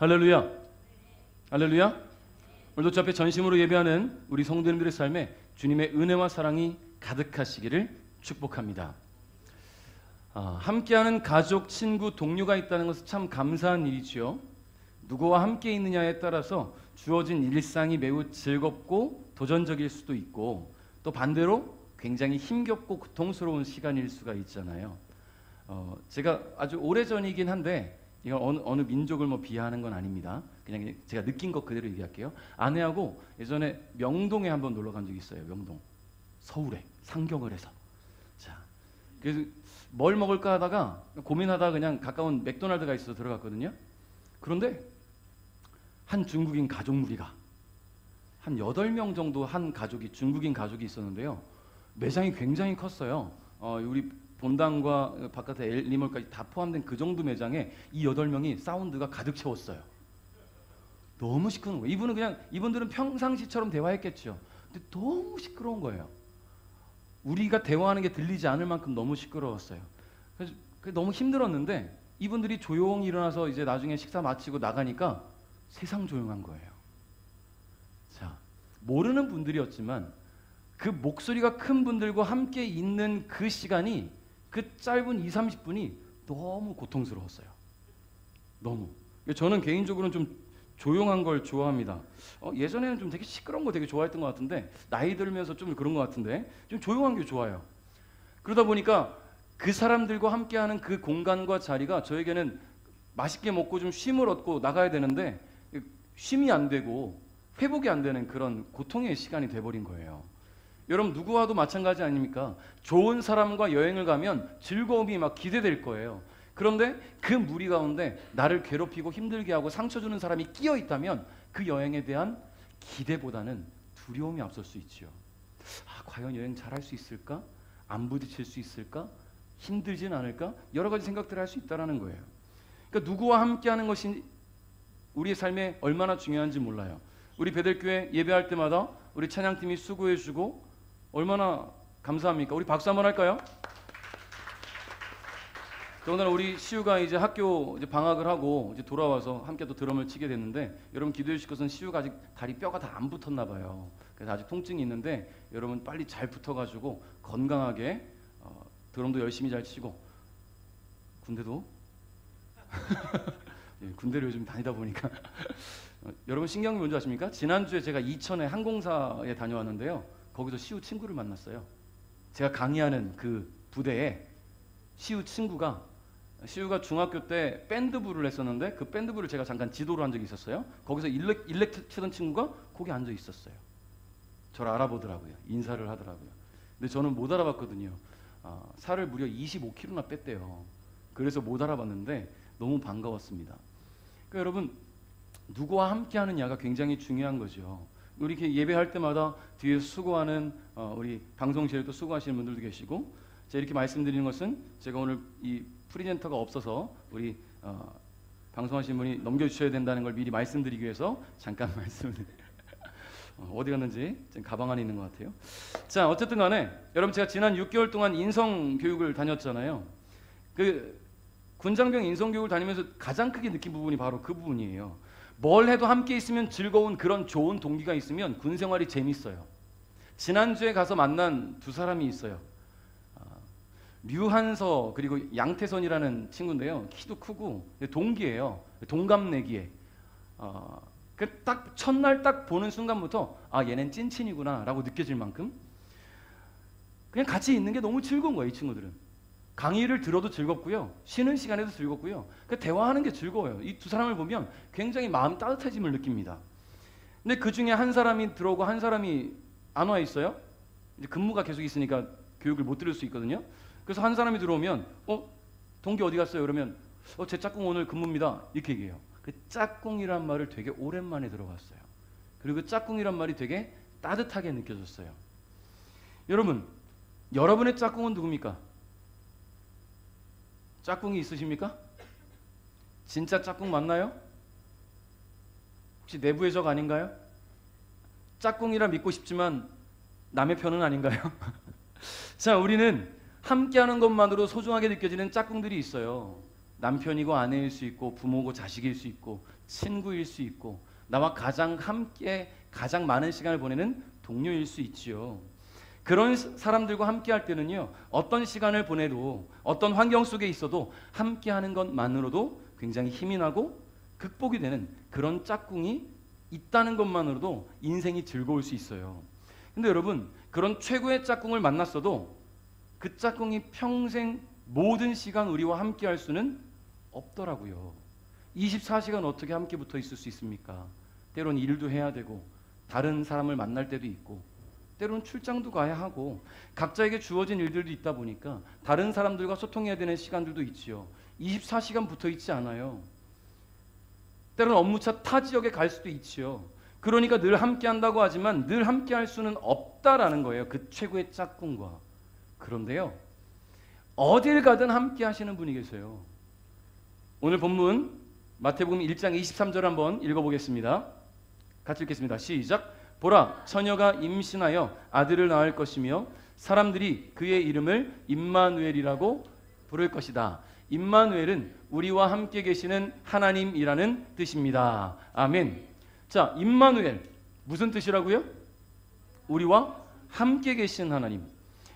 할렐루야. 할렐루야. 오늘도 주 앞에 전심으로 예배하는 우리 성도님들의 삶에 주님의 은혜와 사랑이 가득하시기를 축복합니다. 함께하는 가족, 친구, 동료가 있다는 것은 참 감사한 일이지요. 누구와 함께 있느냐에 따라서 주어진 일상이 매우 즐겁고 도전적일 수도 있고, 또 반대로 굉장히 힘겹고 고통스러운 시간일 수가 있잖아요. 제가 아주 오래전이긴 한데 이건 어느 민족을 비하하는 건 아닙니다. 그냥 제가 느낀 것 그대로 얘기할게요. 아내하고 예전에 명동에 한번 놀러 간 적이 있어요. 명동, 서울에 상경을 해서. 자, 그래서 뭘 먹을까 하다가 고민하다가 그냥 가까운 맥도날드가 있어서 들어갔거든요. 그런데 한 중국인 가족 무리가 한 8명 정도 한 가족이, 중국인 가족이 있었는데요. 매장이 굉장히 컸어요. 우리 본당과 바깥에 엘리몰까지 다 포함된 그 정도 매장에 이 8명이 사운드가 가득 채웠어요. 너무 시끄러운 거예요. 이분들은 평상시처럼 대화했겠죠. 근데 너무 시끄러운 거예요. 우리가 대화하는 게 들리지 않을 만큼 너무 시끄러웠어요. 그래서 너무 힘들었는데 이분들이 조용히 일어나서 이제 나중에 식사 마치고 나가니까 세상 조용한 거예요. 자, 모르는 분들이었지만 그 목소리가 큰 분들과 함께 있는 그 시간이, 그 짧은 20-30분이 너무 고통스러웠어요. 너무. 저는 개인적으로는 좀 조용한 걸 좋아합니다. 예전에는 좀 되게 시끄러운 거 되게 좋아했던 것 같은데, 나이 들면서 좀 그런 것 같은데 좀 조용한 게 좋아요. 그러다 보니까 그 사람들과 함께하는 그 공간과 자리가 저에게는 맛있게 먹고 좀 쉼을 얻고 나가야 되는데 쉼이 안 되고 회복이 안 되는 그런 고통의 시간이 돼버린 거예요. 여러분 누구와도 마찬가지 아닙니까? 좋은 사람과 여행을 가면 즐거움이 막 기대될 거예요. 그런데 그 무리 가운데 나를 괴롭히고 힘들게 하고 상처 주는 사람이 끼어 있다면 그 여행에 대한 기대보다는 두려움이 앞설 수 있죠. 과연 여행 잘할 수 있을까? 안 부딪힐 수 있을까? 힘들진 않을까? 여러 가지 생각들을 할 수 있다는 거예요. 그러니까 누구와 함께하는 것이 우리의 삶에 얼마나 중요한지 몰라요. 우리 베델교회 예배할 때마다 우리 찬양팀이 수고해주고 얼마나 감사합니까? 우리 박수 한번 할까요? 더군다나 우리 시우가 이제 학교 방학을 하고 이제 돌아와서 함께 또 드럼을 치게 됐는데, 여러분 기도해 주실 것은 시우가 아직 다리 뼈가 다 안 붙었나 봐요. 그래서 아직 통증이 있는데 여러분 빨리 잘 붙어가지고 건강하게 드럼도 열심히 잘 치고, 군대도 군대를 요즘 다니다 보니까 여러분 신경이 뭔지 아십니까? 지난주에 제가 이천에 항공사에 다녀왔는데요. 거기서 시우 친구를 만났어요. 제가 강의하는 그 부대에 시우가 중학교 때 밴드부를 했었는데 그 밴드부를 제가 잠깐 지도를 한 적이 있었어요. 거기서 일렉 치던 친구가 거기 앉아 있었어요. 저를 알아보더라고요. 인사를 하더라고요. 근데 저는 못 알아봤거든요. 살을 무려 25kg나 뺐대요. 그래서 못 알아봤는데 너무 반가웠습니다. 그러니까 여러분 누구와 함께 하느냐가 굉장히 중요한 거죠. 우리 이렇게 예배할 때마다 뒤에서 수고하는 우리 방송실에도 수고하시는 분들도 계시고, 제가 이렇게 말씀드리는 것은 제가 오늘 이 프리젠터가 없어서 우리 방송하시는 분이 넘겨주셔야 된다는 걸 미리 말씀드리기 위해서 잠깐 말씀을 어디 갔는지 지금 가방 안에 있는 것 같아요. 자, 어쨌든 간에 여러분 제가 지난 6개월 동안 인성교육을 다녔잖아요. 그 군장병 인성교육을 다니면서 가장 크게 느낀 부분이 바로 그 부분이에요. 뭘 해도 함께 있으면 즐거운 그런 좋은 동기가 있으면 군 생활이 재밌어요. 지난주에 가서 만난 두 사람이 있어요. 류한서 그리고 양태선이라는 친구인데요. 키도 크고 동기예요. 동갑내기에. 딱 첫날 딱 보는 순간부터 얘는 찐친이구나 라고 느껴질 만큼 그냥 같이 있는 게 너무 즐거운 거예요. 이 친구들은 강의를 들어도 즐겁고요, 쉬는 시간에도 즐겁고요, 대화하는 게 즐거워요. 이 두 사람을 보면 굉장히 마음 따뜻해짐을 느낍니다. 근데 그 중에 한 사람이 들어오고 한 사람이 안 와 있어요. 이제 근무가 계속 있으니까 교육을 못 들을 수 있거든요. 그래서 한 사람이 들어오면 동기 어디 갔어요? 그러면 제 짝꿍 오늘 근무입니다 이렇게 얘기해요. 그 짝꿍이란 말을 되게 오랜만에 들어봤어요. 그리고 그 짝꿍이란 말이 되게 따뜻하게 느껴졌어요. 여러분, 여러분의 짝꿍은 누굽니까? 짝꿍이 있으십니까? 진짜 짝꿍 맞나요? 혹시 내부의 적 아닌가요? 짝꿍이라 믿고 싶지만 남의 편은 아닌가요? 자, 우리는 함께하는 것만으로 소중하게 느껴지는 짝꿍들이 있어요. 남편이고 아내일 수 있고 부모고 자식일 수 있고 친구일 수 있고 나와 가장 많은 시간을 보내는 동료일 수 있지요. 그런 사람들과 함께 할 때는요, 어떤 시간을 보내도 어떤 환경 속에 있어도 함께 하는 것만으로도 굉장히 힘이 나고 극복이 되는 그런 짝꿍이 있다는 것만으로도 인생이 즐거울 수 있어요. 근데 여러분, 그런 최고의 짝꿍을 만났어도 그 짝꿍이 평생 모든 시간 우리와 함께 할 수는 없더라고요. 24시간 어떻게 함께 붙어 있을 수 있습니까? 때론 일도 해야 되고 다른 사람을 만날 때도 있고 때로는 출장도 가야 하고 각자에게 주어진 일들도 있다 보니까 다른 사람들과 소통해야 되는 시간들도 있지요. 24시간 붙어 있지 않아요. 때로는 업무차 타 지역에 갈 수도 있지요. 그러니까 늘 함께 한다고 하지만 늘 함께 할 수는 없다라는 거예요. 그 최고의 짝꿍과. 그런데요, 어딜 가든 함께 하시는 분이 계세요. 오늘 본문 마태복음 1장 23절 한번 읽어보겠습니다. 같이 읽겠습니다. 시작. 보라, 처녀가 임신하여 아들을 낳을 것이며 사람들이 그의 이름을 임마누엘이라고 부를 것이다. 임마누엘은 우리와 함께 계시는 하나님이라는 뜻입니다. 아멘. 자, 임마누엘 무슨 뜻이라고요? 우리와 함께 계신 하나님.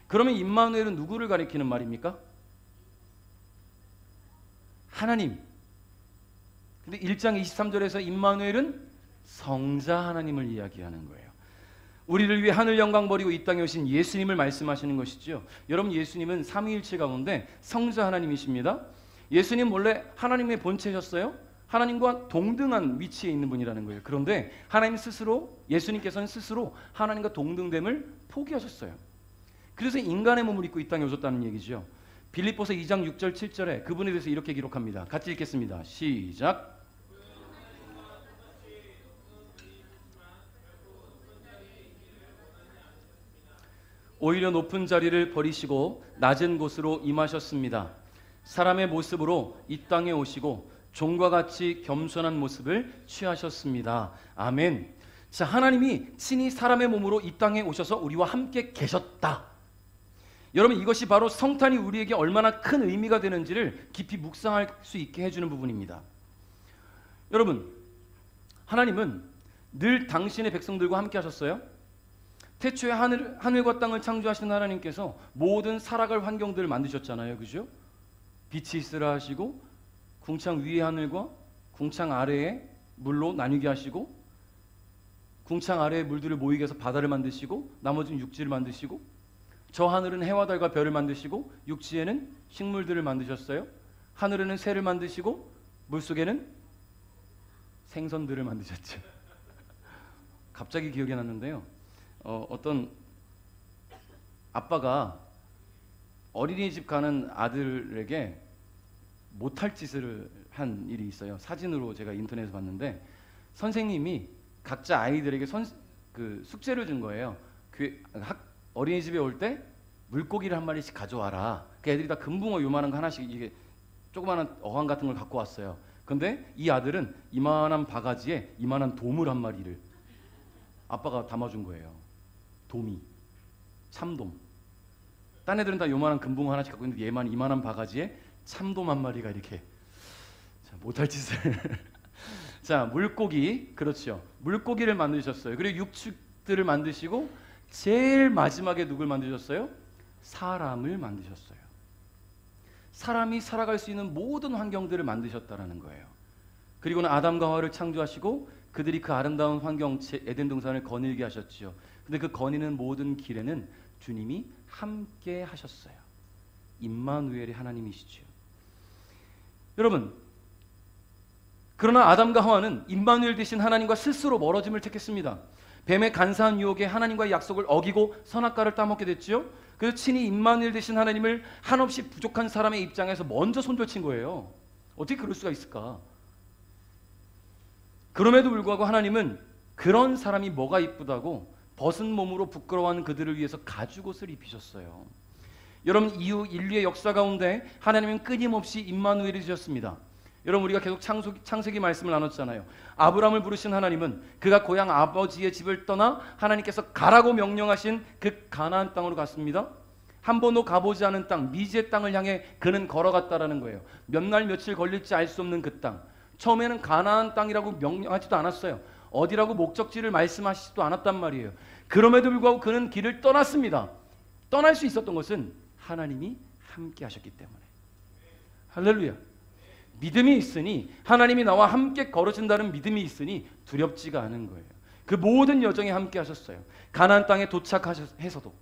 그러면 임마누엘은 누구를 가리키는 말입니까? 하나님. 근데 1장 23절에서 임마누엘은 성자 하나님을 이야기하는 거예요. 우리를 위해 하늘 영광 버리고 이 땅에 오신 예수님을 말씀하시는 것이죠. 여러분, 예수님은 삼위일체 가운데 성자 하나님이십니다. 예수님 원래 하나님의 본체셨어요. 하나님과 동등한 위치에 있는 분이라는 거예요. 그런데 하나님 스스로, 예수님께서는 스스로 하나님과 동등됨을 포기하셨어요. 그래서 인간의 몸을 입고 이 땅에 오셨다는 얘기죠. 빌립보서 2장 6절 7절에 그분에 대해서 이렇게 기록합니다. 같이 읽겠습니다. 시작. 오히려 높은 자리를 버리시고 낮은 곳으로 임하셨습니다. 사람의 모습으로 이 땅에 오시고 종과 같이 겸손한 모습을 취하셨습니다. 아멘. 자, 하나님이 친히 사람의 몸으로 이 땅에 오셔서 우리와 함께 계셨다. 여러분, 이것이 바로 성탄이 우리에게 얼마나 큰 의미가 되는지를 깊이 묵상할 수 있게 해주는 부분입니다. 여러분, 하나님은 늘 당신의 백성들과 함께 하셨어요. 태초에 하늘과 땅을 창조하신 하나님께서 모든 살아갈 환경들을 만드셨잖아요. 그죠? 빛이 있으라 하시고 궁창 위의 하늘과 궁창 아래의 물로 나뉘게 하시고 궁창 아래의 물들을 모이게 해서 바다를 만드시고 나머지는 육지를 만드시고 저 하늘은 해와 달과 별을 만드시고 육지에는 식물들을 만드셨어요. 하늘에는 새를 만드시고 물속에는 생선들을 만드셨죠. 갑자기 기억이 났는데요. 어떤 아빠가 어린이집 가는 아들에게 못할 짓을 한 일이 있어요. 사진으로 제가 인터넷에서 봤는데 선생님이 각자 아이들에게 숙제를 준 거예요. 어린이집에 올 때 물고기를 한 마리씩 가져와라. 그 애들이 다 금붕어 요만한 거 하나씩 이게 조그마한 어항 같은 걸 갖고 왔어요. 근데 이 아들은 이만한 바가지에 이만한 도물 한 마리를 아빠가 담아준 거예요. 도미, 참돔. 딴 애들은 다 요만한 금붕어 하나씩 갖고 있는데 얘만 이만한 바가지에 참돔 한 마리가 이렇게 못할 짓을 자, 물고기, 그렇죠. 물고기를 만드셨어요. 그리고 육축들을 만드시고 제일 마지막에 누굴 만드셨어요? 사람을 만드셨어요. 사람이 살아갈 수 있는 모든 환경들을 만드셨다라는 거예요. 그리고는 아담과 하와를 창조하시고 그들이 그 아름다운 환경 에덴 동산을 거닐게 하셨지요. 근데 그 거니는 모든 길에는 주님이 함께 하셨어요. 임마누엘의 하나님이시지요. 여러분, 그러나 아담과 하와는 임마누엘 되신 하나님과 스스로 멀어짐을 택했습니다. 뱀의 간사한 유혹에 하나님과의 약속을 어기고 선악과를 따먹게 됐지요. 그래서 친히 임마누엘 되신 하나님을 한없이 부족한 사람의 입장에서 먼저 손절친 거예요. 어떻게 그럴 수가 있을까? 그럼에도 불구하고 하나님은 그런 사람이 뭐가 이쁘다고 벗은 몸으로 부끄러워하는 그들을 위해서 가죽옷을 입히셨어요. 여러분, 이후 인류의 역사 가운데 하나님은 끊임없이 임마누엘이 되셨습니다. 여러분, 우리가 계속 창세기 말씀을 나눴잖아요. 아브라함을 부르신 하나님은 그가 고향 아버지의 집을 떠나 하나님께서 가라고 명령하신 그 가나안 땅으로 갔습니다. 한 번도 가보지 않은 땅, 미지의 땅을 향해 그는 걸어갔다라는 거예요. 몇 날 며칠 걸릴지 알 수 없는 그 땅. 처음에는 가나안 땅이라고 명령하지도 않았어요. 어디라고 목적지를 말씀하시지도 않았단 말이에요. 그럼에도 불구하고 그는 길을 떠났습니다. 떠날 수 있었던 것은 하나님이 함께 하셨기 때문에. 할렐루야. 믿음이 있으니, 하나님이 나와 함께 걸어진다는 믿음이 있으니 두렵지가 않은 거예요. 그 모든 여정에 함께 하셨어요. 가나안 땅에 도착해서도,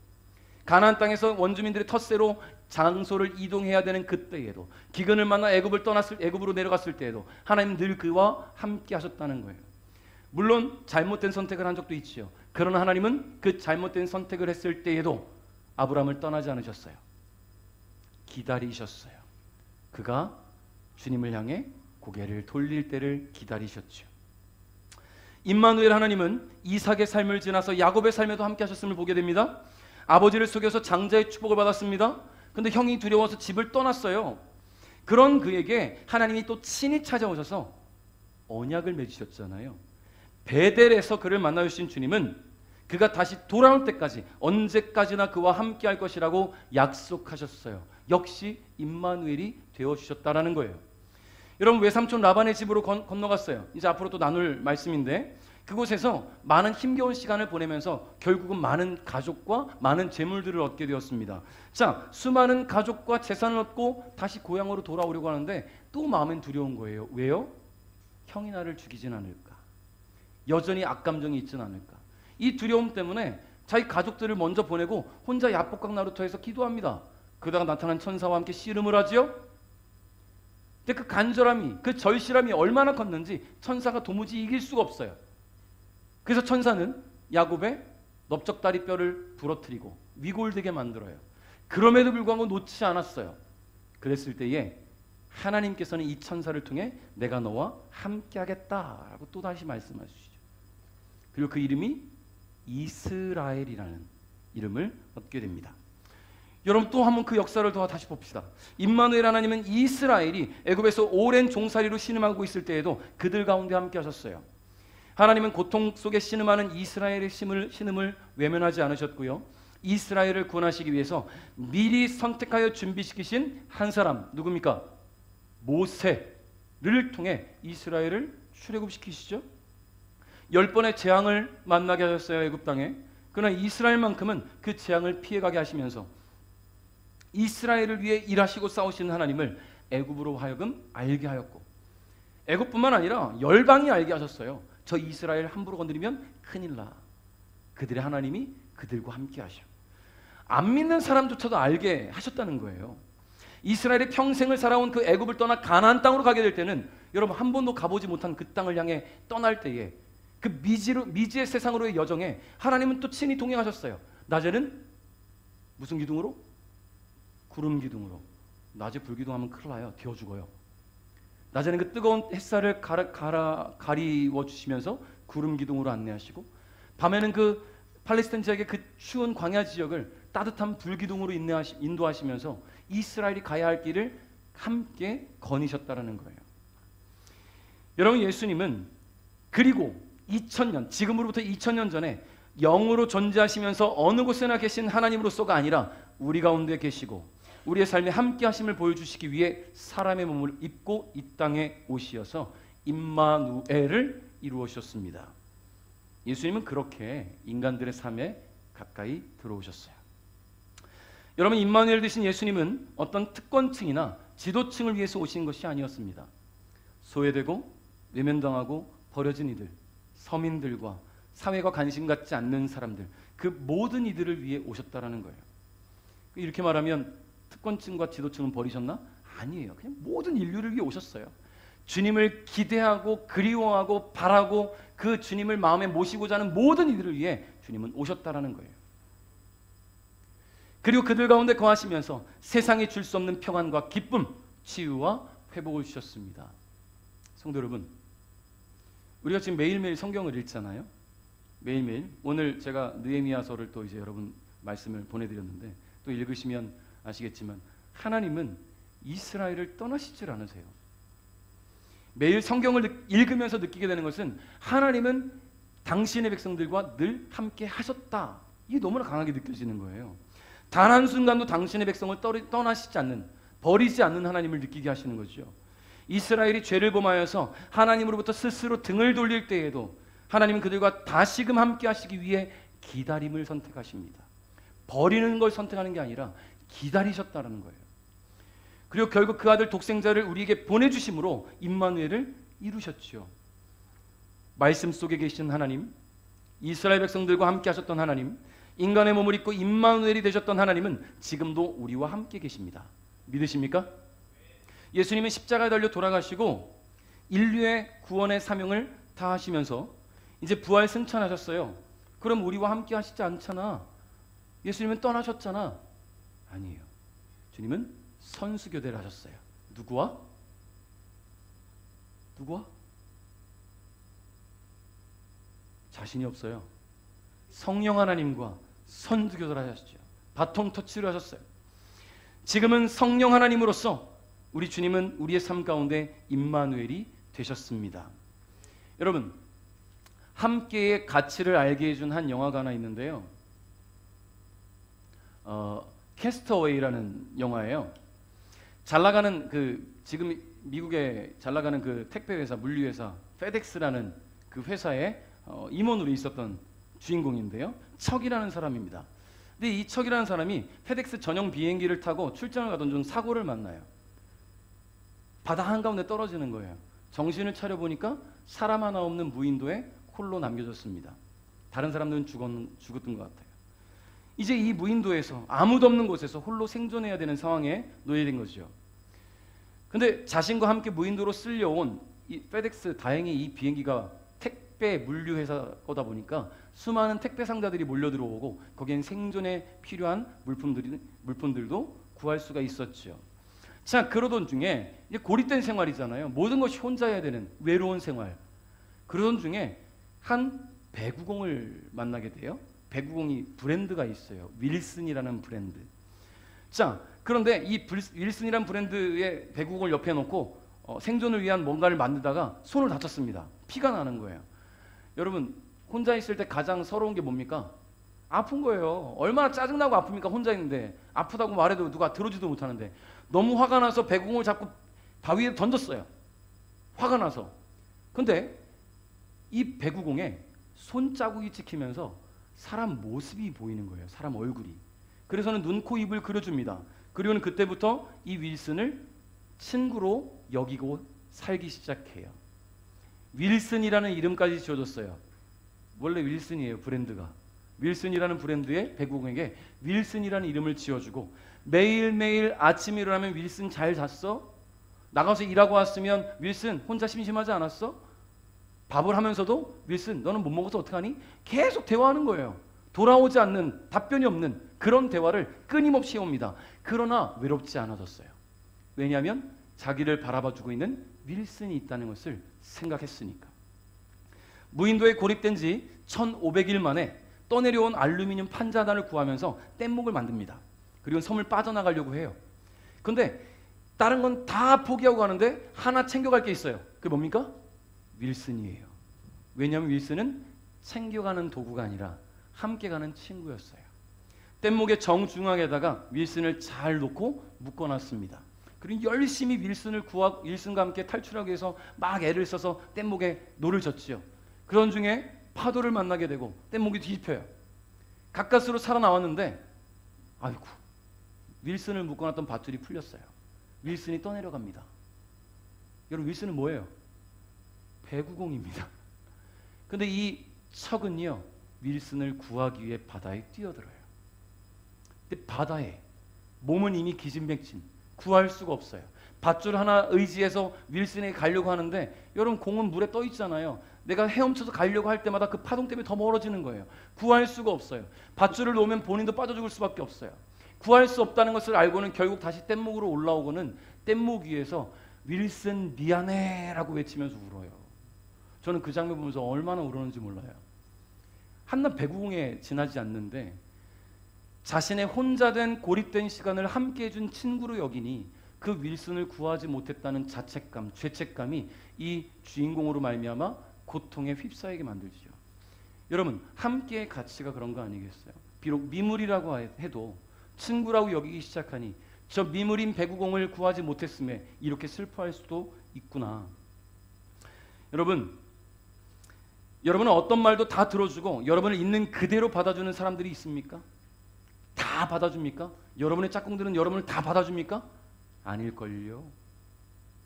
가나안 땅에서 원주민들의 텃세로 장소를 이동해야 되는 그때에도, 기근을 만나 애굽으로 내려갔을 때에도 하나님 늘 그와 함께 하셨다는 거예요. 물론 잘못된 선택을 한 적도 있지요. 그러나 하나님은 그 잘못된 선택을 했을 때에도 아브라함을 떠나지 않으셨어요. 기다리셨어요. 그가 주님을 향해 고개를 돌릴 때를 기다리셨죠. 임마누엘 하나님은 이삭의 삶을 지나서 야곱의 삶에도 함께 하셨음을 보게 됩니다. 아버지를 속여서 장자의 축복을 받았습니다. 근데 형이 두려워서 집을 떠났어요. 그런 그에게 하나님이 또 친히 찾아오셔서 언약을 맺으셨잖아요. 베델에서 그를 만나주신 주님은 그가 다시 돌아올 때까지 언제까지나 그와 함께 할 것이라고 약속하셨어요. 역시 임마누엘이 되어주셨다라는 거예요. 여러분, 외삼촌 라반의 집으로 건너갔어요. 이제 앞으로 또 나눌 말씀인데, 그곳에서 많은 힘겨운 시간을 보내면서 결국은 많은 가족과 많은 재물들을 얻게 되었습니다. 자, 수많은 가족과 재산을 얻고 다시 고향으로 돌아오려고 하는데 또 마음엔 두려운 거예요. 왜요? 형이 나를 죽이진 않을까? 여전히 악감정이 있진 않을까? 이 두려움 때문에 자기 가족들을 먼저 보내고 혼자 야복강 나루터에서 기도합니다. 그러다가 나타난 천사와 함께 씨름을 하지요. 근데 그 간절함이, 그 절실함이 얼마나 컸는지 천사가 도무지 이길 수가 없어요. 그래서 천사는 야곱의 넓적다리 뼈를 부러뜨리고 위골되게 만들어요. 그럼에도 불구하고 놓지 않았어요. 그랬을 때에 하나님께서는 이 천사를 통해 내가 너와 함께 하겠다라고 또다시 말씀하시죠. 그리고 그 이름이 이스라엘이라는 이름을 얻게 됩니다. 여러분, 또 한번 그 역사를 더 다시 봅시다. 임마누엘 하나님은 이스라엘이 애굽에서 오랜 종살이로 신음하고 있을 때에도 그들 가운데 함께 하셨어요. 하나님은 고통 속에 신음하는 이스라엘의 신음을 외면하지 않으셨고요. 이스라엘을 구원하시기 위해서 미리 선택하여 준비시키신 한 사람, 누굽니까? 모세를 통해 이스라엘을 출애굽시키시죠. 10번의 재앙을 만나게 하셨어요, 애굽 땅에. 그러나 이스라엘만큼은 그 재앙을 피해가게 하시면서 이스라엘을 위해 일하시고 싸우시는 하나님을 애굽으로 하여금 알게 하였고, 애굽뿐만 아니라 열방이 알게 하셨어요. 저 이스라엘 함부로 건드리면 큰일 나. 그들의 하나님이 그들과 함께 하셔. 안 믿는 사람조차도 알게 하셨다는 거예요. 이스라엘이 평생을 살아온 그 애굽을 떠나 가나안 땅으로 가게 될 때는, 여러분, 한 번도 가보지 못한 그 땅을 향해 떠날 때에 그 미지의 세상으로의 여정에 하나님은 또 친히 동행하셨어요. 낮에는 무슨 기둥으로? 구름 기둥으로. 낮에 불기둥하면 큰일 나요. 데워 죽어요. 낮에는 그 뜨거운 햇살을 가리워 주시면서 구름 기둥으로 안내하시고, 밤에는 그 팔레스타인 지역의 그 추운 광야 지역을 따뜻한 불기둥으로 인도하시면서 이스라엘이 가야 할 길을 함께 거니셨다라는 거예요. 여러분, 예수님은 그리고 2000년, 지금으로부터 2000년 전에 영으로 존재하시면서 어느 곳에나 계신 하나님으로서가 아니라 우리 가운데 계시고 우리의 삶에 함께 하심을 보여주시기 위해 사람의 몸을 입고 이 땅에 오시어서 임마누엘을 이루어주셨습니다. 예수님은 그렇게 인간들의 삶에 가까이 들어오셨어요. 여러분, 임마누엘 되신 예수님은 어떤 특권층이나 지도층을 위해서 오신 것이 아니었습니다. 소외되고 외면당하고 버려진 이들, 서민들과 사회가 관심 갖지 않는 사람들, 그 모든 이들을 위해 오셨다라는 거예요. 이렇게 말하면 특권층과 지도층은 버리셨나? 아니에요. 그냥 모든 인류를 위해 오셨어요. 주님을 기대하고 그리워하고 바라고 그 주님을 마음에 모시고자 하는 모든 이들을 위해 주님은 오셨다라는 거예요. 그리고 그들 가운데 거하시면서 세상이 줄 수 없는 평안과 기쁨, 치유와 회복을 주셨습니다. 성도 여러분, 우리가 지금 매일매일 성경을 읽잖아요. 매일매일. 오늘 제가 느헤미야서를 또 이제 여러분 말씀을 보내드렸는데 또 읽으시면 아시겠지만 하나님은 이스라엘을 떠나시질 않으세요. 매일 성경을 읽으면서 느끼게 되는 것은 하나님은 당신의 백성들과 늘 함께 하셨다. 이게 너무나 강하게 느껴지는 거예요. 단 한순간도 당신의 백성을 떠나시지 않는, 버리지 않는 하나님을 느끼게 하시는 거죠. 이스라엘이 죄를 범하여서 하나님으로부터 스스로 등을 돌릴 때에도 하나님은 그들과 다시금 함께 하시기 위해 기다림을 선택하십니다. 버리는 걸 선택하는 게 아니라 기다리셨다는 거예요. 그리고 결국 그 아들 독생자를 우리에게 보내주심으로 임마누엘을 이루셨죠. 말씀 속에 계신 하나님, 이스라엘 백성들과 함께 하셨던 하나님, 인간의 몸을 입고 임마누엘이 되셨던 하나님은 지금도 우리와 함께 계십니다. 믿으십니까? 예수님은 십자가에 달려 돌아가시고 인류의 구원의 사명을 다하시면서 이제 부활 승천하셨어요. 그럼 우리와 함께 하시지 않잖아. 예수님은 떠나셨잖아. 아니에요. 주님은 선수교대를 하셨어요. 누구와? 누구와? 자신이 없어요. 성령 하나님과 선수교대를 하셨죠. 바통 터치를 하셨어요. 지금은 성령 하나님으로서 우리 주님은 우리의 삶 가운데 임마누엘이 되셨습니다. 여러분, 함께의 가치를 알게 해준 한 영화가 하나 있는데요. 캐스터웨이라는 영화예요. 잘 나가는 지금 미국에 잘 나가는 그 택배 회사, 물류 회사 페덱스라는 그 회사의 임원으로 있었던 주인공인데요. 척이라는 사람입니다. 근데 이 척이라는 사람이 페덱스 전용 비행기를 타고 출장을 가던 중 사고를 만나요. 바다 한가운데 떨어지는 거예요. 정신을 차려보니까 사람 하나 없는 무인도에 홀로 남겨졌습니다. 다른 사람들은 죽었던 것 같아요. 이제 이 무인도에서 아무도 없는 곳에서 홀로 생존해야 되는 상황에 놓여 된 거죠. 근데 자신과 함께 무인도로 쓸려온 이 페덱스, 다행히 이 비행기가 택배 물류 회사 거다 보니까 수많은 택배 상자들이 몰려 들어오고 거기엔 생존에 필요한 물품들도 구할 수가 있었죠. 자, 그러던 중에 이제 고립된 생활이잖아요. 모든 것이 혼자 해야 되는 외로운 생활. 그러던 중에 한 배구공을 만나게 돼요. 배구공이 브랜드가 있어요. 윌슨이라는 브랜드. 자, 그런데 이 윌슨이라는 브랜드의 배구공을 옆에 놓고 생존을 위한 뭔가를 만들다가 손을 다쳤습니다. 피가 나는 거예요. 여러분, 혼자 있을 때 가장 서러운 게 뭡니까? 아픈 거예요. 얼마나 짜증나고 아픕니까? 혼자 있는데. 아프다고 말해도 누가 들어주지도 못하는데. 너무 화가 나서 배구공을 잡고 바위에 던졌어요. 화가 나서. 근데 이 배구공에 손자국이 찍히면서 사람 모습이 보이는 거예요. 사람 얼굴이. 그래서는 눈, 코, 입을 그려줍니다. 그리고는 그때부터 이 윌슨을 친구로 여기고 살기 시작해요. 윌슨이라는 이름까지 지어줬어요. 원래 윌슨이에요, 브랜드가. 윌슨이라는 브랜드의 배구공에게 윌슨이라는 이름을 지어주고 매일매일 아침에 일어나면 윌슨 잘 잤어? 나가서 일하고 왔으면 윌슨 혼자 심심하지 않았어? 밥을 하면서도 윌슨 너는 못 먹어서 어떡하니? 계속 대화하는 거예요. 돌아오지 않는, 답변이 없는 그런 대화를 끊임없이 해옵니다. 그러나 외롭지 않아졌어요. 왜냐하면 자기를 바라봐주고 있는 윌슨이 있다는 것을 생각했으니까. 무인도에 고립된 지 1500일 만에 떠내려온 알루미늄 판자단을 구하면서 뗏목을 만듭니다. 그리고 섬을 빠져나가려고 해요. 근데 다른 건 다 포기하고 가는데 하나 챙겨갈 게 있어요. 그게 뭡니까? 윌슨이에요. 왜냐하면 윌슨은 챙겨가는 도구가 아니라 함께 가는 친구였어요. 뗏목의 정중앙에다가 윌슨을 잘 놓고 묶어놨습니다. 그리고 열심히 윌슨과 함께 탈출하기 위해서 막 애를 써서 뗏목에 노를 젓지요. 그런 중에 파도를 만나게 되고 뗏목이 뒤집혀요. 가까스로 살아나왔는데 아이고, 윌슨을 묶어놨던 밧줄이 풀렸어요. 윌슨이 떠내려갑니다. 여러분, 윌슨은 뭐예요? 배구공입니다. 근데 이 척은요, 윌슨을 구하기 위해 바다에 뛰어들어요. 근데 바다에 몸은 이미 기진맥진, 구할 수가 없어요. 밧줄 하나 의지해서 윌슨에게 가려고 하는데 여러분, 공은 물에 떠 있잖아요. 내가 헤엄쳐서 가려고 할 때마다 그 파동 때문에 더 멀어지는 거예요. 구할 수가 없어요. 밧줄을 놓으면 본인도 빠져 죽을 수밖에 없어요. 구할 수 없다는 것을 알고는 결국 다시 뗏목으로 올라오고는 뗏목 위에서 윌슨 미안해 라고 외치면서 울어요. 저는 그 장면 보면서 얼마나 울었는지 몰라요. 한낱 배구공에 지나지 않는데 자신의 혼자 된 고립된 시간을 함께 해준 친구로 여기니 그 윌슨을 구하지 못했다는 자책감, 죄책감이 이 주인공으로 말미암아 고통에 휩싸이게 만들죠. 여러분, 함께의 가치가 그런 거 아니겠어요? 비록 미물이라고 해도 친구라고 여기기 시작하니 저 미물인 배구공을 구하지 못했음에 이렇게 슬퍼할 수도 있구나. 여러분은 어떤 말도 다 들어주고 여러분을 있는 그대로 받아주는 사람들이 있습니까? 다 받아줍니까? 여러분의 짝꿍들은 여러분을 다 받아줍니까? 아닐걸요.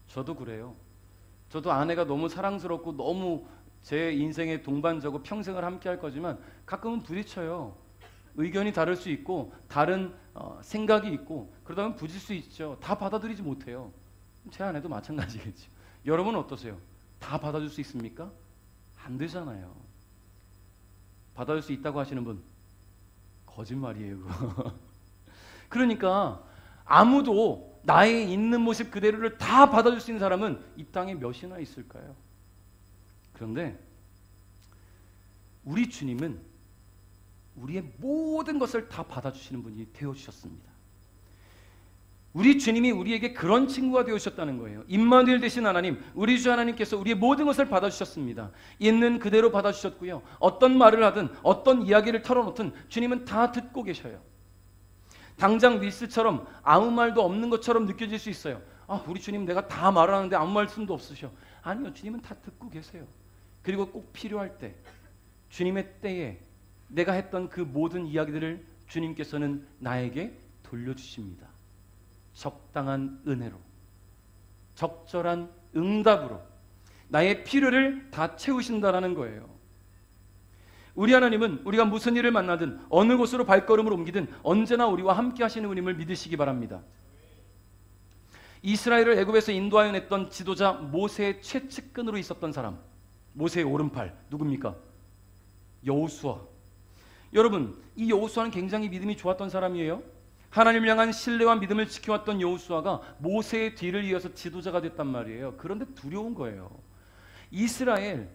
저도 그래요. 저도 아내가 너무 사랑스럽고 너무 제 인생의 동반자고 평생을 함께 할 거지만 가끔은 부딪혀요. 의견이 다를 수 있고 다른 생각이 있고 그러다 보면 부딪힐 수 있죠. 다 받아들이지 못해요. 제 아내도 마찬가지겠죠. 여러분은 어떠세요? 다 받아줄 수 있습니까? 안 되잖아요. 받아줄 수 있다고 하시는 분 거짓말이에요. 그러니까 아무도 나의 있는 모습 그대로를 다 받아줄 수 있는 사람은 이 땅에 몇이나 있을까요? 그런데 우리 주님은 우리의 모든 것을 다 받아주시는 분이 되어주셨습니다. 우리 주님이 우리에게 그런 친구가 되어주셨다는 거예요. 임마누엘 되신 하나님, 우리 주 하나님께서 우리의 모든 것을 받아주셨습니다. 있는 그대로 받아주셨고요. 어떤 말을 하든 어떤 이야기를 털어놓든 주님은 다 듣고 계셔요. 당장 밀스처럼 아무 말도 없는 것처럼 느껴질 수 있어요. 우리 주님 내가 다 말하는데 아무 말씀도 없으셔. 아니요, 주님은 다 듣고 계세요. 그리고 꼭 필요할 때 주님의 때에 내가 했던 그 모든 이야기들을 주님께서는 나에게 돌려주십니다. 적당한 은혜로, 적절한 응답으로 나의 필요를 다 채우신다라는 거예요. 우리 하나님은 우리가 무슨 일을 만나든 어느 곳으로 발걸음을 옮기든 언제나 우리와 함께 하시는 분임을 믿으시기 바랍니다. 이스라엘을 애굽에서 인도하여 냈던 지도자 모세의 최측근으로 있었던 사람, 모세의 오른팔 누굽니까? 여호수아. 여러분, 이 여호수아는 굉장히 믿음이 좋았던 사람이에요. 하나님을 향한 신뢰와 믿음을 지켜왔던 여호수아가 모세의 뒤를 이어서 지도자가 됐단 말이에요. 그런데 두려운 거예요. 이스라엘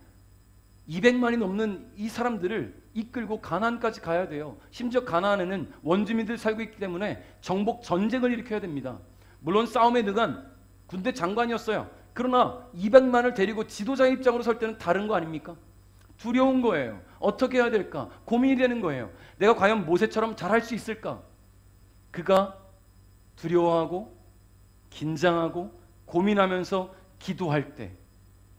200만이 넘는 이 사람들을 이끌고 가나안까지 가야 돼요. 심지어 가나안에는 원주민들 살고 있기 때문에 정복 전쟁을 일으켜야 됩니다. 물론 싸움에 능한 군대 장관이었어요. 그러나 200만을 데리고 지도자의 입장으로 설 때는 다른 거 아닙니까? 두려운 거예요. 어떻게 해야 될까? 고민이 되는 거예요. 내가 과연 모세처럼 잘할 수 있을까? 그가 두려워하고 긴장하고 고민하면서 기도할 때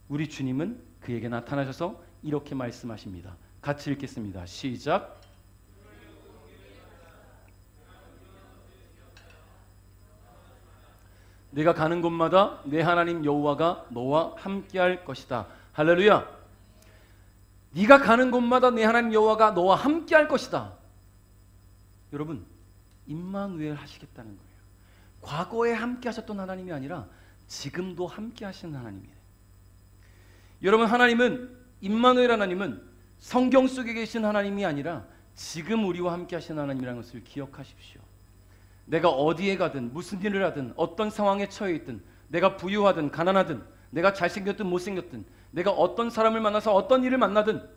우리 주님은 그에게 나타나셔서 이렇게 말씀하십니다. 같이 읽겠습니다. 시작. 내가 가는 곳마다 내 하나님 여호와가 너와 함께할 것이다. 할렐루야. 네가 가는 곳마다 내 하나님 여호와가 너와 함께할 것이다. 여러분, 임마누엘 하시겠다는 거예요. 과거에 함께 하셨던 하나님이 아니라 지금도 함께 하시는 하나님이에요. 여러분, 하나님은 임마누엘 하나님은 성경 속에 계신 하나님이 아니라 지금 우리와 함께 하시는 하나님이라는 것을 기억하십시오. 내가 어디에 가든 무슨 일을 하든 어떤 상황에 처해 있든 내가 부유하든 가난하든 내가 잘생겼든 못생겼든 내가 어떤 사람을 만나서 어떤 일을 만나든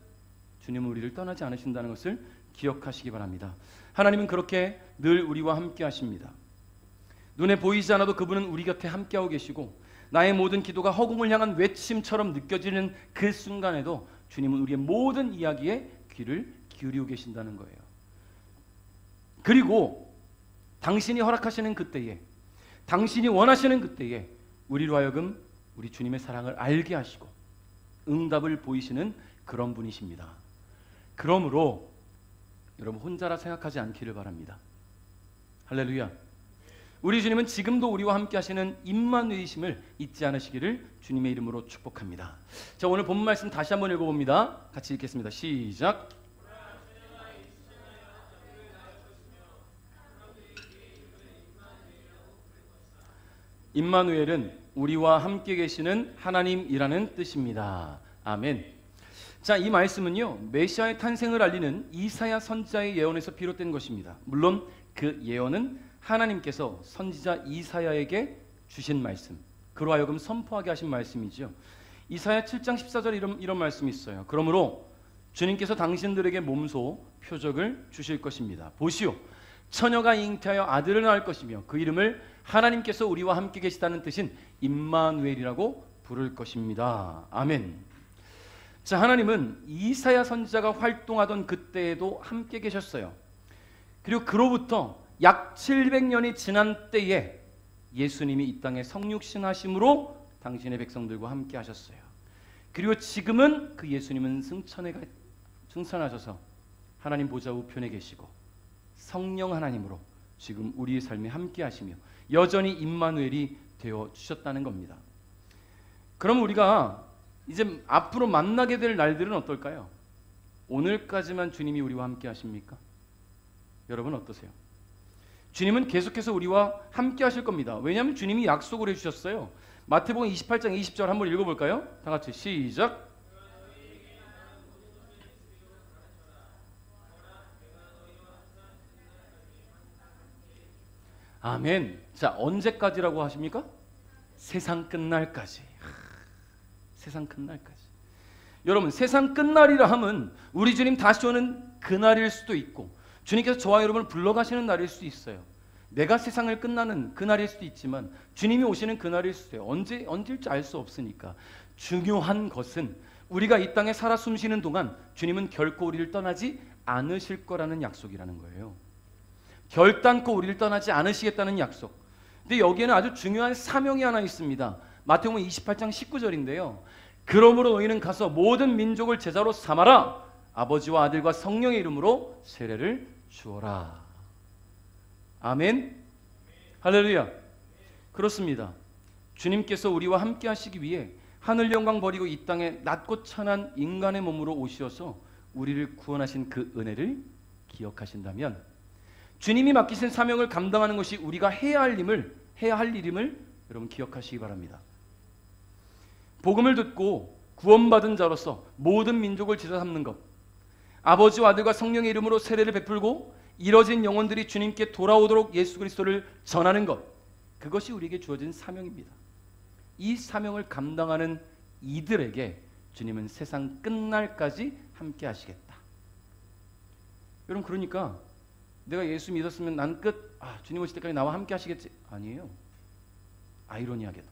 주님은 우리를 떠나지 않으신다는 것을 기억하시기 바랍니다. 하나님은 그렇게 늘 우리와 함께 하십니다. 눈에 보이지 않아도 그분은 우리 곁에 함께하고 계시고 나의 모든 기도가 허공을 향한 외침처럼 느껴지는 그 순간에도 주님은 우리의 모든 이야기에 귀를 기울이고 계신다는 거예요. 그리고 당신이 허락하시는 그때에, 당신이 원하시는 그때에 우리로 하여금 우리 주님의 사랑을 알게 하시고 응답을 보이시는 그런 분이십니다. 그러므로 여러분 혼자라 생각하지 않기를 바랍니다. 할렐루야. 우리 주님은 지금도 우리와 함께 하시는 임마누엘이심을 잊지 않으시기를 주님의 이름으로 축복합니다. 자, 오늘 본문 말씀 다시 한번 읽어봅니다. 같이 읽겠습니다. 시작. 임마누엘은 우리와 함께 계시는 하나님이라는 뜻입니다. 아멘. 자, 이 말씀은요, 메시아의 탄생을 알리는 이사야 선지자의 예언에서 비롯된 것입니다. 물론 그 예언은 하나님께서 선지자 이사야에게 주신 말씀, 그로 하여금 선포하게 하신 말씀이죠. 이사야 7장 14절에 이런 말씀이 있어요. 그러므로 주님께서 당신들에게 몸소 표적을 주실 것입니다. 보시오, 처녀가 잉태하여 아들을 낳을 것이며 그 이름을 하나님께서 우리와 함께 계시다는 뜻인 임마누엘이라고 부를 것입니다. 아멘. 자, 하나님은 이사야 선지자가 활동하던 그때에도 함께 계셨어요. 그리고 그로부터 약 700년이 지난 때에 예수님이 이 땅에 성육신하심으로 당신의 백성들과 함께 하셨어요. 그리고 지금은 그 예수님은 승천하셔서 하나님 보좌 우편에 계시고 성령 하나님으로 지금 우리의 삶에 함께 하시며 여전히 임마누엘이 되어 주셨다는 겁니다. 그럼 우리가 이제 앞으로 만나게 될 날들은 어떨까요? 오늘까지만 주님이 우리와 함께 하십니까? 여러분 어떠세요? 주님은 계속해서 우리와 함께 하실 겁니다. 왜냐하면 주님이 약속을 해주셨어요. 마태복음 28장 20절 한번 읽어볼까요? 다 같이 시작. 아멘. 자, 언제까지라고 하십니까? 세상 끝날까지. 세상 끝날까지. 여러분, 세상 끝날이라 하면 우리 주님 다시 오는 그날일 수도 있고 주님께서 저와 여러분을 불러가시는 날일 수도 있어요. 내가 세상을 끝나는 그날일 수도 있지만 주님이 오시는 그날일 수도 있어요. 언제일지 알 수 없으니까. 중요한 것은 우리가 이 땅에 살아 숨쉬는 동안 주님은 결코 우리를 떠나지 않으실 거라는 약속이라는 거예요. 결단코 우리를 떠나지 않으시겠다는 약속. 근데 여기에는 아주 중요한 사명이 하나 있습니다. 마태복음 28장 19절인데요. 그러므로 너희는 가서 모든 민족을 제자로 삼아라. 아버지와 아들과 성령의 이름으로 세례를 주어라. 아멘. 할렐루야. 그렇습니다. 주님께서 우리와 함께 하시기 위해 하늘 영광 버리고 이 땅에 낮고 천한 인간의 몸으로 오셔서 우리를 구원하신 그 은혜를 기억하신다면 주님이 맡기신 사명을 감당하는 것이 우리가 해야 할 일임을 여러분 기억하시기 바랍니다. 복음을 듣고 구원받은 자로서 모든 민족을 제자 삼는 것, 아버지와 아들과 성령의 이름으로 세례를 베풀고 이뤄진 영혼들이 주님께 돌아오도록 예수 그리스도를 전하는 것, 그것이 우리에게 주어진 사명입니다. 이 사명을 감당하는 이들에게 주님은 세상 끝날까지 함께 하시겠다. 여러분, 그러니까 내가 예수 믿었으면 난 끝, 주님 오실 때까지 나와 함께 하시겠지. 아니에요. 아이러니하게도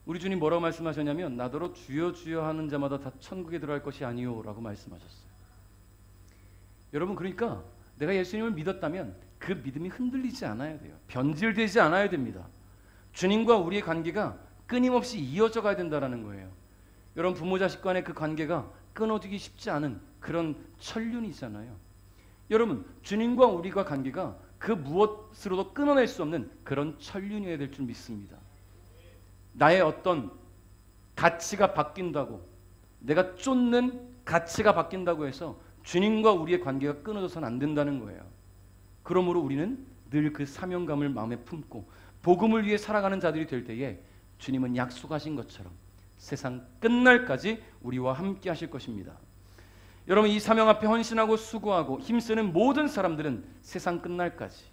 우리 주님 뭐라고 말씀하셨냐면 나더러 주여 주여 하는 자마다 다 천국에 들어갈 것이 아니요 라고 말씀하셨어요. 여러분, 그러니까 내가 예수님을 믿었다면 그 믿음이 흔들리지 않아야 돼요. 변질되지 않아야 됩니다. 주님과 우리의 관계가 끊임없이 이어져 가야 된다는 거예요. 여러분, 부모 자식 간의 그 관계가 끊어지기 쉽지 않은 그런 천륜이 있잖아요. 여러분, 주님과 우리가 관계가 그 무엇으로도 끊어낼 수 없는 그런 천륜이어야 될 줄 믿습니다. 나의 어떤 가치가 바뀐다고, 내가 쫓는 가치가 바뀐다고 해서 주님과 우리의 관계가 끊어져서는 안 된다는 거예요. 그러므로 우리는 늘 그 사명감을 마음에 품고 복음을 위해 살아가는 자들이 될 때에 주님은 약속하신 것처럼 세상 끝날까지 우리와 함께 하실 것입니다. 여러분, 이 사명 앞에 헌신하고 수고하고 힘쓰는 모든 사람들은 세상 끝날까지,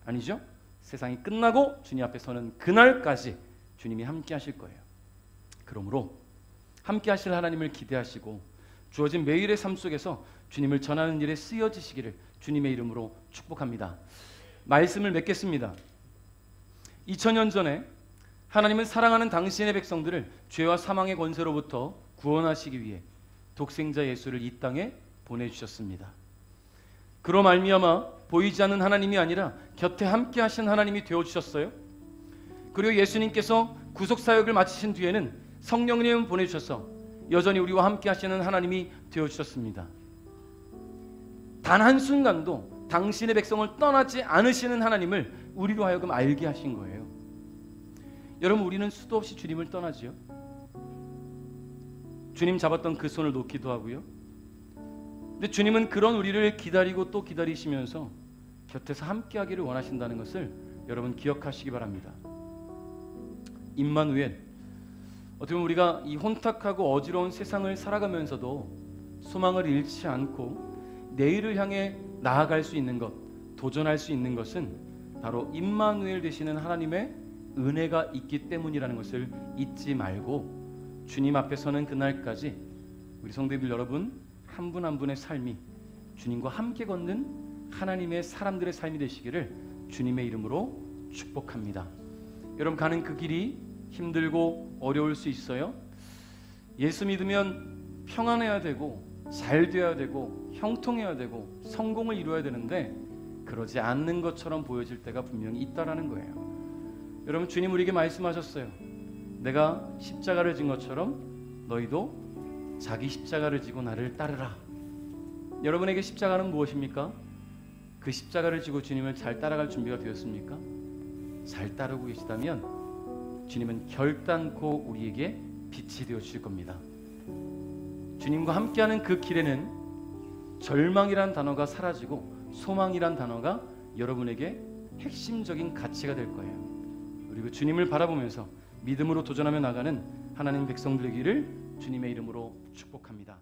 아니죠? 세상이 끝나고 주님 앞에 서는 그날까지 주님이 함께 하실 거예요. 그러므로 함께 하실 하나님을 기대하시고 주어진 매일의 삶 속에서 주님을 전하는 일에 쓰여지시기를 주님의 이름으로 축복합니다. 말씀을 맺겠습니다. 2000년 전에 하나님은 사랑하는 당신의 백성들을 죄와 사망의 권세로부터 구원하시기 위해 독생자 예수를 이 땅에 보내주셨습니다. 그로 말미암아 보이지 않는 하나님이 아니라 곁에 함께 하신 하나님이 되어주셨어요. 그리고 예수님께서 구속사역을 마치신 뒤에는 성령님을 보내주셔서 여전히 우리와 함께 하시는 하나님이 되어주셨습니다. 단 한순간도 당신의 백성을 떠나지 않으시는 하나님을 우리로 하여금 알게 하신 거예요. 여러분, 우리는 수도 없이 주님을 떠나지요. 주님 잡았던 그 손을 놓기도 하고요. 근데 주님은 그런 우리를 기다리고 또 기다리시면서 곁에서 함께 하기를 원하신다는 것을 여러분 기억하시기 바랍니다. 임마누엘, 어떻게 보면 우리가 이 혼탁하고 어지러운 세상을 살아가면서도 소망을 잃지 않고 내일을 향해 나아갈 수 있는 것, 도전할 수 있는 것은 바로 임마누엘 되시는 하나님의 은혜가 있기 때문이라는 것을 잊지 말고 주님 앞에 서는 그날까지 우리 성도님들 여러분 한 분 한 분의 삶이 주님과 함께 걷는 하나님의 사람들의 삶이 되시기를 주님의 이름으로 축복합니다. 여러분, 가는 그 길이 힘들고 어려울 수 있어요. 예수 믿으면 평안해야 되고 잘 돼야 되고 형통해야 되고 성공을 이루어야 되는데 그러지 않는 것처럼 보여질 때가 분명히 있다라는 거예요. 여러분, 주님 우리에게 말씀하셨어요. 내가 십자가를 진 것처럼 너희도 자기 십자가를 지고 나를 따르라. 여러분에게 십자가는 무엇입니까? 그 십자가를 지고 주님을 잘 따라갈 준비가 되었습니까? 잘 따르고 계시다면 주님은 결단코 우리에게 빛이 되어 주실 겁니다. 주님과 함께하는 그 길에는 절망이란 단어가 사라지고 소망이란 단어가 여러분에게 핵심적인 가치가 될 거예요. 그리고 주님을 바라보면서 믿음으로 도전하며 나가는 하나님 백성들 되기를 주님의 이름으로 축복합니다.